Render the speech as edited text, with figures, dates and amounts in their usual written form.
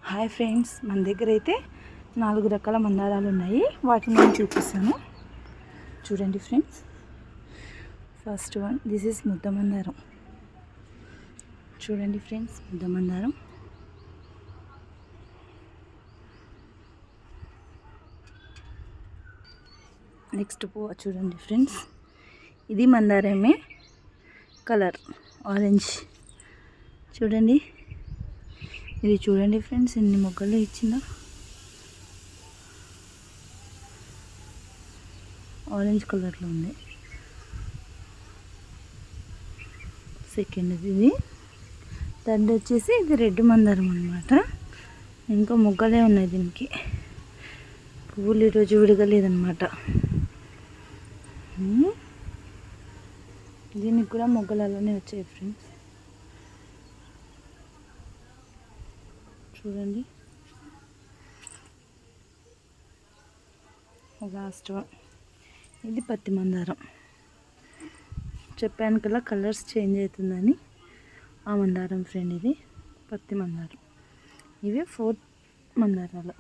Hi friends, మన దగ్గర అయితే 4 రకాల మందారాలు ఉన్నాయి. వాటిని నేను చూపిస్తాను. చూడండి friends, first one this is ముద్ద మందారం. చూడండి ఫ్రెండ్స్, ముద్ద మందారం. నెక్స్ట్ పువ్వు చూడండి ఫ్రెండ్స్, ఇది మందారమే కలర్ ఆరెంజ్. చూడండి, ఇది చూడండి ఫ్రెండ్స్, ఎన్ని మొగ్గలు ఇచ్చిందో. ఆరెంజ్ కలర్లో ఉంది. సెకండ్ ఇది. థర్డ్ వచ్చేసి ఇది రెడ్ మందారం అన్నమాట. ఇంకా మొగ్గలే ఉన్నాయి దీనికి, పువ్వులు ఈరోజు విడగలేదన్నమాట. దీనికి కూడా మొగ్గలు అలానే వచ్చాయి ఫ్రెండ్స్. చూడండి, లాస్ట్ వన్ ఇది పత్తి మందారం. చెప్పాను కదా కలర్స్ చేంజ్ అవుతుందని. ఆ మందారం ఫ్రెండ్, ఇది పత్తి మందారం. ఇవే 4 మందారాలు.